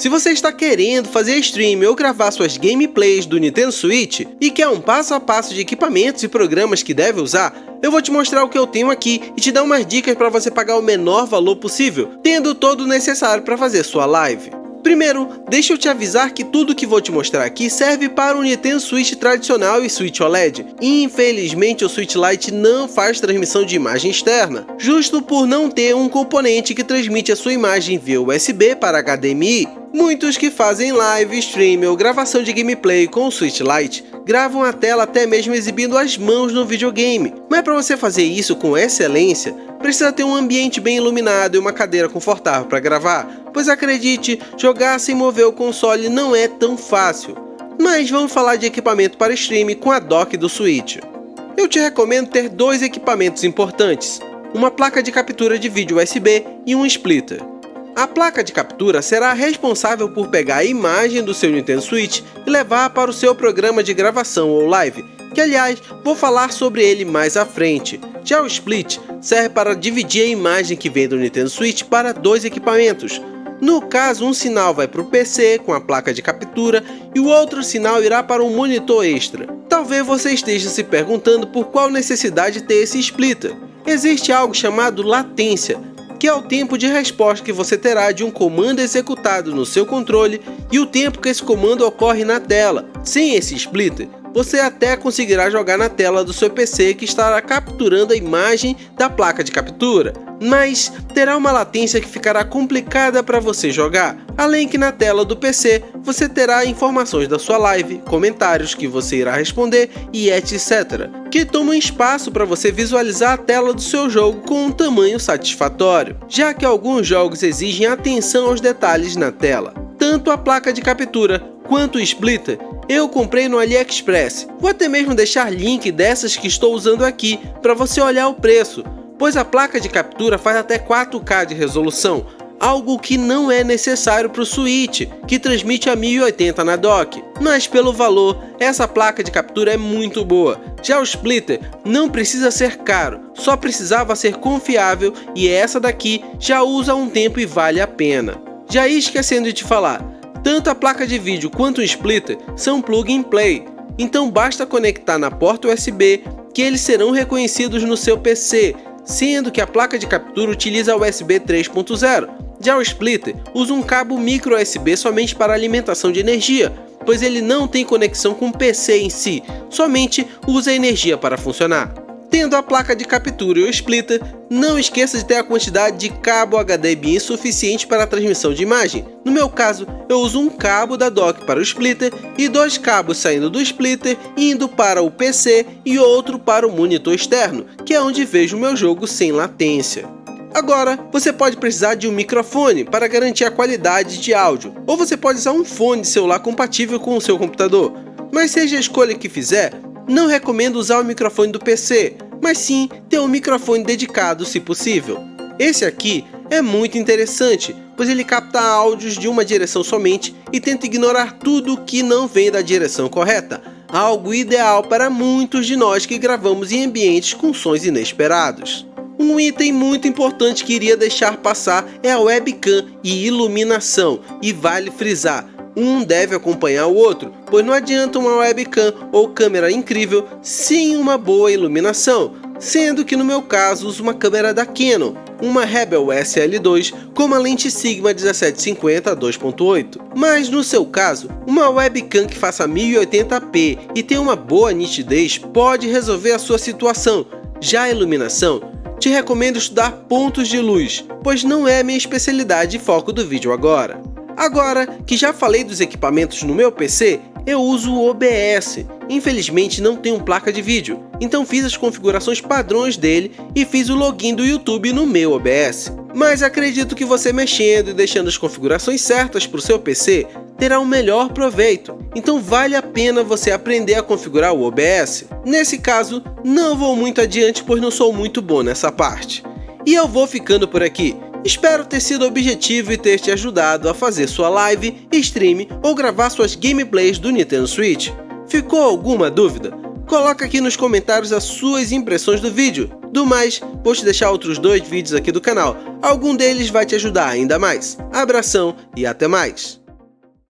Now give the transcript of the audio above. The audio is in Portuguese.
Se você está querendo fazer stream ou gravar suas gameplays do Nintendo Switch e quer um passo a passo de equipamentos e programas que deve usar, eu vou te mostrar o que eu tenho aqui e te dar umas dicas para você pagar o menor valor possível, tendo todo o necessário para fazer sua live. Primeiro, deixa eu te avisar que tudo que vou te mostrar aqui serve para o Nintendo Switch tradicional e Switch OLED. Infelizmente, o Switch Lite não faz transmissão de imagem externa, justo por não ter um componente que transmite a sua imagem via USB para HDMI. Muitos que fazem live, stream ou gravação de gameplay com o Switch Lite gravam a tela até mesmo exibindo as mãos no videogame, mas para você fazer isso com excelência, precisa ter um ambiente bem iluminado e uma cadeira confortável para gravar, pois acredite, jogar sem mover o console não é tão fácil. Mas vamos falar de equipamento para stream com a dock do Switch. Eu te recomendo ter dois equipamentos importantes, uma placa de captura de vídeo USB e um splitter. A placa de captura será responsável por pegar a imagem do seu Nintendo Switch e levar para o seu programa de gravação ou live, que aliás, vou falar sobre ele mais à frente. Já o split serve para dividir a imagem que vem do Nintendo Switch para dois equipamentos. No caso, um sinal vai para o PC com a placa de captura e o outro sinal irá para um monitor extra. Talvez você esteja se perguntando por qual necessidade ter esse splitter. Existe algo chamado latência, que é o tempo de resposta que você terá de um comando executado no seu controle e o tempo que esse comando ocorre na tela. Sem esse splitter, você até conseguirá jogar na tela do seu PC que estará capturando a imagem da placa de captura, mas terá uma latência que ficará complicada para você jogar, além que na tela do PC você terá informações da sua live, comentários que você irá responder e etc, que tomam espaço para você visualizar a tela do seu jogo com um tamanho satisfatório, já que alguns jogos exigem atenção aos detalhes na tela. Tanto a placa de captura quanto o splitter eu comprei no AliExpress. Vou até mesmo deixar link dessas que estou usando aqui para você olhar o preço, pois a placa de captura faz até 4K de resolução, algo que não é necessário para o Switch, que transmite a 1080 na dock. Mas pelo valor, essa placa de captura é muito boa. Já o splitter não precisa ser caro, só precisava ser confiável e essa daqui já usa há um tempo e vale a pena. Já ia esquecendo de te falar, tanto a placa de vídeo quanto o splitter são plug and play, então basta conectar na porta USB que eles serão reconhecidos no seu PC, sendo que a placa de captura utiliza USB 3.0. Já o splitter usa um cabo micro USB somente para alimentação de energia, pois ele não tem conexão com o PC em si, somente usa energia para funcionar. Tendo a placa de captura e o splitter, não esqueça de ter a quantidade de cabo HDMI suficiente para a transmissão de imagem. No meu caso, eu uso um cabo da dock para o splitter e dois cabos saindo do splitter indo para o PC e outro para o monitor externo, que é onde vejo o meu jogo sem latência. Agora, você pode precisar de um microfone para garantir a qualidade de áudio, ou você pode usar um fone de celular compatível com o seu computador. Mas seja a escolha que fizer, não recomendo usar o microfone do PC, mas sim ter um microfone dedicado se possível. Esse aqui é muito interessante, pois ele capta áudios de uma direção somente e tenta ignorar tudo que não vem da direção correta, algo ideal para muitos de nós que gravamos em ambientes com sons inesperados. Um item muito importante que iria deixar passar é a webcam e iluminação, e vale frisar, um deve acompanhar o outro, pois não adianta uma webcam ou câmera incrível sem uma boa iluminação, sendo que no meu caso uso uma câmera da Canon, uma Rebel SL2 com uma lente Sigma 1750 2.8. Mas no seu caso, uma webcam que faça 1080p e tenha uma boa nitidez pode resolver a sua situação. Já a iluminação, te recomendo estudar pontos de luz, pois não é minha especialidade e foco do vídeo agora. Agora que já falei dos equipamentos no meu PC, eu uso o OBS. Infelizmente não tenho placa de vídeo, então fiz as configurações padrões dele e fiz o login do YouTube no meu OBS. Mas acredito que você mexendo e deixando as configurações certas para o seu PC, terá um melhor proveito, então vale a pena você aprender a configurar o OBS. Nesse caso, não vou muito adiante pois não sou muito bom nessa parte. E eu vou ficando por aqui. Espero ter sido objetivo e ter te ajudado a fazer sua live, stream ou gravar suas gameplays do Nintendo Switch. Ficou alguma dúvida? Coloca aqui nos comentários as suas impressões do vídeo. Do mais, vou te deixar outros 2 vídeos aqui do canal, algum deles vai te ajudar ainda mais. Abração e até mais!